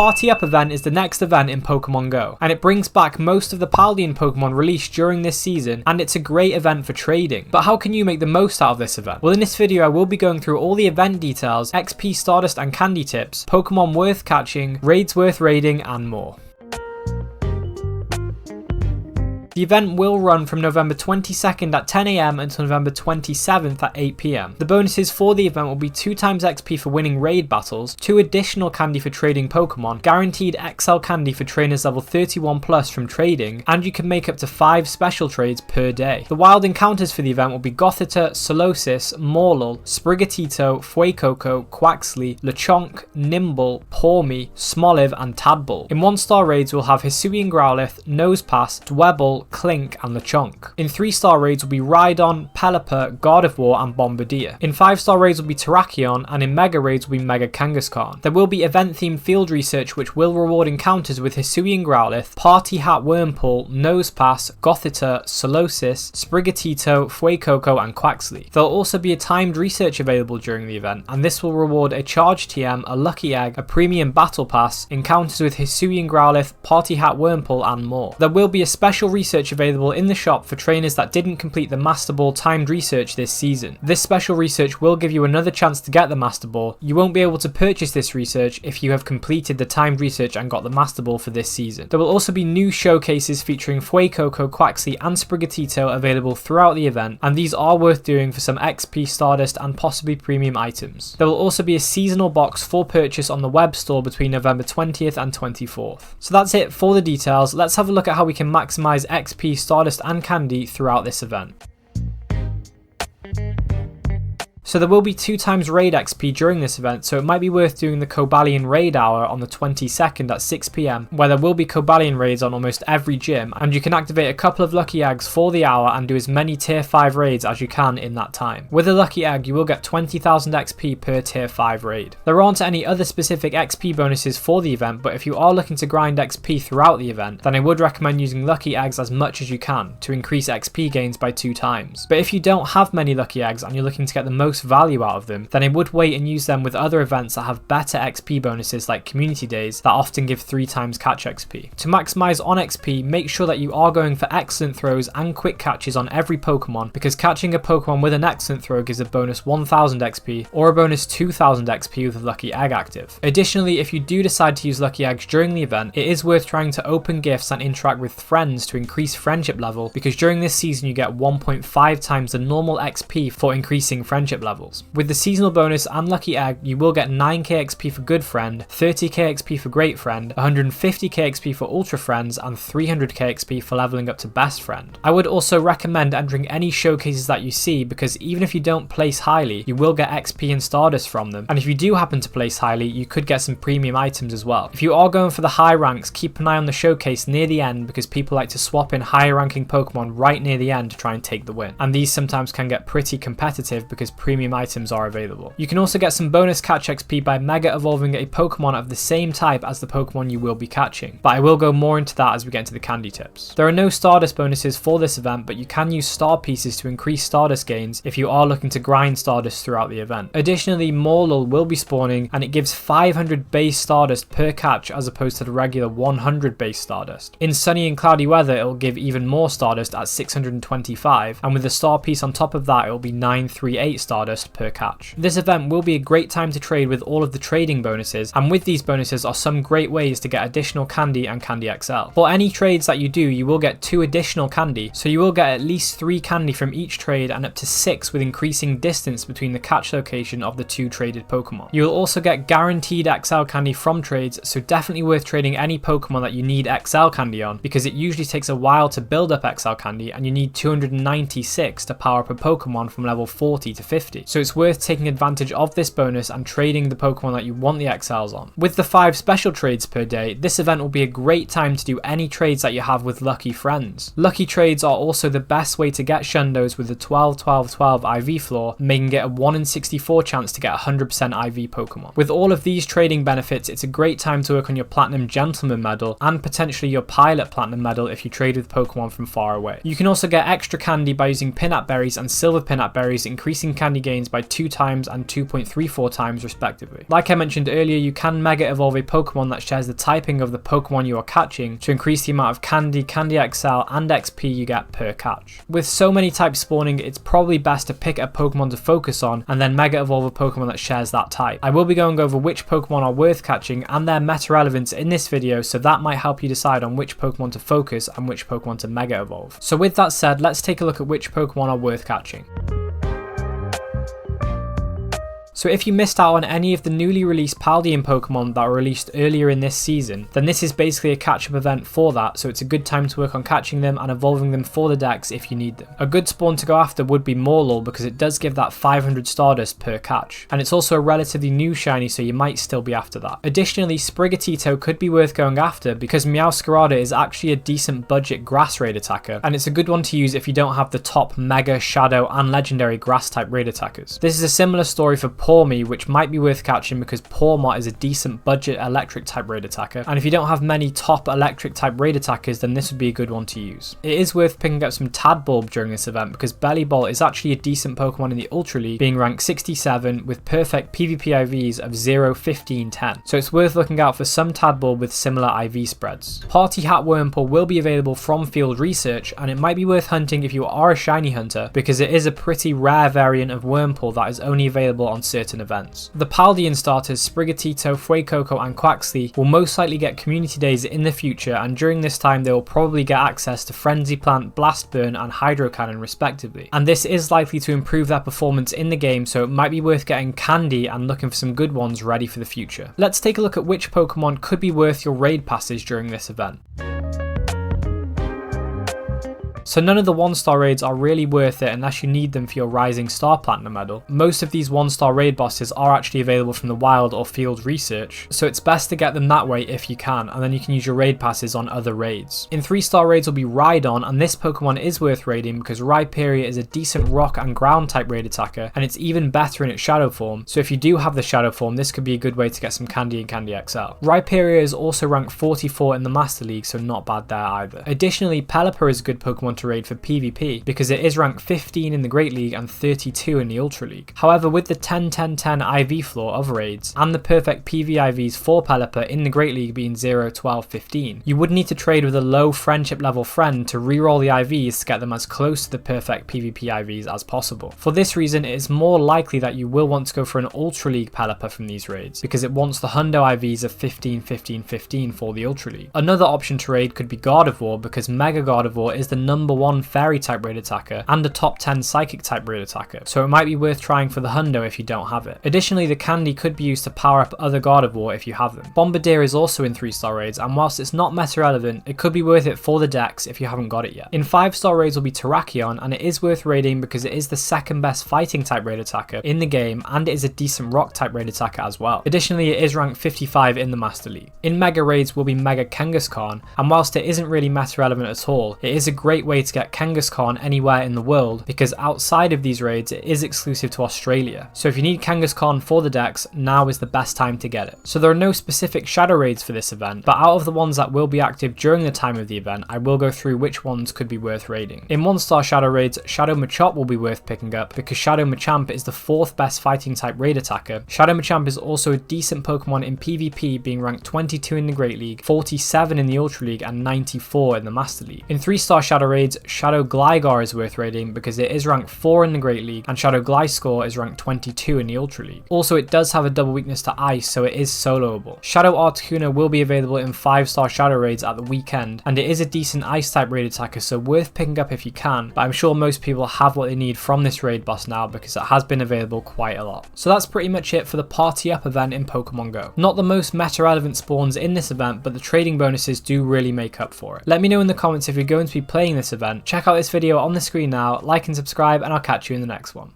Party Up event is the next event in Pokemon Go, and it brings back most of the Paldean Pokemon released during this season, and it's a great event for trading. But how can you make the most out of this event? Well, in this video I will be going through all the event details, XP, Stardust and Candy tips, Pokemon worth catching, raids worth raiding and more. The event will run from November 22nd at 10 AM until November 27th at 8 PM. The bonuses for the event will be 2 times XP for winning raid battles, 2 additional candy for trading Pokemon, guaranteed XL candy for trainers level 31 plus from trading, and you can make up to 5 special trades per day. The wild encounters for the event will be Gothita, Solosis, Morlul, Sprigatito, Fuecoco, Quaxly, Lechonk, Nimble, Pawmi, Smoliv and Tadbull. In 1-star raids we'll have Hisuian Growlithe, Nosepass, Dwebble, Clink and Lechonk. In 3-star raids will be Rhydon, Pelipper, Gardevoir and Bombardier. In 5-star raids will be Terrakion, and in Mega raids will be Mega Kangaskhan. There will be event themed field research which will reward encounters with Hisuian Growlithe, Party Hat Wurmple, Nosepass, Gothita, Solosis, Sprigatito, Fuecoco and Quaxly. There will also be a timed research available during the event, and this will reward a Charge TM, a Lucky Egg, a Premium Battle Pass, encounters with Hisuian Growlithe, Party Hat Wurmple and more. There will be a special research available in the shop for trainers that didn't complete the Master Ball timed research this season. This special research will give you another chance to get the Master Ball. You won't be able to purchase this research if you have completed the timed research and got the Master Ball for this season. There will also be new showcases featuring Fuecoco, Quaxly and Sprigatito available throughout the event, and these are worth doing for some XP, Stardust and possibly premium items. There will also be a seasonal box for purchase on the web store between November 20th and 24th. So that's it for the details. Let's have a look at how we can maximize XP, Stardust and Candy throughout this event. So there will be 2 times raid XP during this event, so it might be worth doing the Cobalion raid hour on the 22nd at 6 PM, where there will be Cobalion raids on almost every gym, and you can activate a couple of lucky eggs for the hour and do as many tier 5 raids as you can in that time. With a lucky egg you will get 20,000 XP per tier 5 raid. There aren't any other specific XP bonuses for the event, but if you are looking to grind XP throughout the event, then I would recommend using lucky eggs as much as you can to increase XP gains by 2 times. But if you don't have many lucky eggs and you're looking to get the most value out of them, then I would wait and use them with other events that have better XP bonuses like community days that often give 3 times catch XP. To maximize on XP, make sure that you are going for excellent throws and quick catches on every Pokemon, because catching a Pokemon with an excellent throw gives a bonus 1000 XP or a bonus 2000 XP with a lucky egg active. Additionally, if you do decide to use lucky eggs during the event, it is worth trying to open gifts and interact with friends to increase friendship level, because during this season you get 1.5 times the normal XP for increasing friendship levels. With the seasonal bonus and lucky egg, you will get 9k XP for good friend, 30k XP for great friend, 150k XP for ultra friends, and 300k XP for leveling up to best friend. I would also recommend entering any showcases that you see, because even if you don't place highly, you will get XP and Stardust from them, and if you do happen to place highly, you could get some premium items as well. If you are going for the high ranks, keep an eye on the showcase near the end, because people like to swap in higher ranking Pokemon right near the end to try and take the win, and these sometimes can get pretty competitive because premium items are available. You can also get some bonus catch XP by mega evolving a Pokemon of the same type as the Pokemon you will be catching, but I will go more into that as we get into the candy tips. There are no Stardust bonuses for this event, but you can use star pieces to increase Stardust gains if you are looking to grind Stardust throughout the event. Additionally, Morlul will be spawning, and it gives 500 base Stardust per catch as opposed to the regular 100 base Stardust. In sunny and cloudy weather it will give even more Stardust at 625, and with a star piece on top of that it will be 938 Stardust per catch. This event will be a great time to trade with all of the trading bonuses, and with these bonuses are some great ways to get additional candy and Candy XL. For any trades that you do, you will get 2 additional candy, so you will get at least 3 candy from each trade and up to 6 with increasing distance between the catch location of the 2 traded Pokemon. You will also get guaranteed XL candy from trades, so definitely worth trading any Pokemon that you need XL candy on, because it usually takes a while to build up XL candy and you need 296 to power up a Pokemon from level 40 to 50, so it's worth taking advantage of this bonus and trading the Pokemon that you want the XLs on. With the 5 special trades per day, this event will be a great time to do any trades that you have with lucky friends. Lucky trades are also the best way to get Shundos with the 12-12-12 IV floor, making it a 1 in 64 chance to get 100% IV Pokemon. With all of these trading benefits, it's a great time to work on your Platinum Gentleman medal and potentially your Pilot Platinum medal if you trade with Pokemon from far away. You can also get extra candy by using Pinap Berries and Silver Pinap Berries, increasing candy gains by 2 times and 2.34 times respectively. Like I mentioned earlier, you can Mega Evolve a Pokemon that shares the typing of the Pokemon you are catching to increase the amount of Candy, Candy XL, and XP you get per catch. With so many types spawning, it's probably best to pick a Pokemon to focus on and then Mega Evolve a Pokemon that shares that type. I will be going over which Pokemon are worth catching and their meta relevance in this video, so that might help you decide on which Pokemon to focus and which Pokemon to Mega Evolve. So with that said, let's take a look at which Pokemon are worth catching. So if you missed out on any of the newly released Paldean Pokemon that were released earlier in this season, then this is basically a catch-up event for that, so it's a good time to work on catching them and evolving them for the decks if you need them. A good spawn to go after would be Morlul because it does give that 500 Stardust per catch, and it's also a relatively new shiny, so you might still be after that. Additionally, Sprigatito could be worth going after because Meowscarada is actually a decent budget grass raid attacker, and it's a good one to use if you don't have the top Mega, Shadow and Legendary grass type raid attackers. This is a similar story for Pawmi, which might be worth catching because Pawmot is a decent budget electric type raid attacker, and if you don't have many top electric type raid attackers, then this would be a good one to use. It is worth picking up some Tadbulb during this event because Bellibolt is actually a decent Pokemon in the Ultra League, being ranked 67 with perfect PvP IVs of 0, 15, 10. So it's worth looking out for some Tadbulb with similar IV spreads. Party Hat Wurmple will be available from field research, and it might be worth hunting if you are a shiny hunter because it is a pretty rare variant of Wurmple that is only available on certain events. The Paldean starters Sprigatito, Fuecoco and Quaxly will most likely get community days in the future, and during this time they will probably get access to Frenzy Plant, Blast Burn and Hydro Cannon respectively, and this is likely to improve their performance in the game, so it might be worth getting Candy and looking for some good ones ready for the future. Let's take a look at which Pokemon could be worth your raid passes during this event. So none of the 1-star raids are really worth it unless you need them for your Rising Star Platinum medal. Most of these 1-star raid bosses are actually available from the wild or field research, so it's best to get them that way if you can, and then you can use your raid passes on other raids. In 3-star raids will be Rhydon, and this Pokemon is worth raiding because Rhyperior is a decent rock and ground type raid attacker, and it's even better in its shadow form, so if you do have the shadow form, this could be a good way to get some Candy and Candy XL. Rhyperior is also ranked 44 in the Master League, so not bad there either. Additionally, Pelipper is a good Pokemon to raid for PvP because it is ranked 15 in the Great League and 32 in the Ultra League. However, with the 10-10-10 IV floor of raids and the perfect PvIVs for Pelipper in the Great League being 0, 12, 15, you would need to trade with a low friendship level friend to reroll the IVs to get them as close to the perfect PvP IVs as possible. For this reason, it is more likely that you will want to go for an Ultra League Pelipper from these raids because it wants the Hundo IVs of 15, 15, 15 for the Ultra League. Another option to raid could be Gardevoir because Mega Gardevoir is the #1 Fairy type raid attacker and a top 10 Psychic type raid attacker, so it might be worth trying for the Hundo if you don't have it. Additionally, the Candy could be used to power up other Gardevoir if you have them. Bombardier is also in 3-star raids, and whilst it's not meta relevant, it could be worth it for the decks if you haven't got it yet. In 5-star raids will be Terrakion, and it is worth raiding because it is the second best fighting type raid attacker in the game, and it is a decent rock type raid attacker as well. Additionally, it is ranked 55 in the Master League. In Mega raids will be Mega Kangaskhan, and whilst it isn't really meta relevant at all, it is a great way to get Kangaskhan anywhere in the world because outside of these raids it is exclusive to Australia. So if you need Kangaskhan for the decks, now is the best time to get it. So there are no specific shadow raids for this event, but out of the ones that will be active during the time of the event, I will go through which ones could be worth raiding. In 1-star shadow raids, Shadow Machop will be worth picking up because Shadow Machamp is the 4th best fighting type raid attacker. Shadow Machamp is also a decent Pokemon in PvP, being ranked 22 in the Great League, 47 in the Ultra League and 94 in the Master League. In 3-star shadow raids, Shadow Gligar is worth raiding because it is ranked 4 in the Great League and Shadow Gliscor is ranked 22 in the Ultra League. Also, it does have a double weakness to ice, so it is soloable. Shadow Articuno will be available in 5-star shadow raids at the weekend, and it is a decent ice type raid attacker, so worth picking up if you can, but I'm sure most people have what they need from this raid boss now because it has been available quite a lot. So that's pretty much it for the Party Up event in Pokemon Go. Not the most meta relevant spawns in this event, but the trading bonuses do really make up for it. Let me know in the comments if you're going to be playing this event. Check out this video on the screen now, like and subscribe, and I'll catch you in the next one.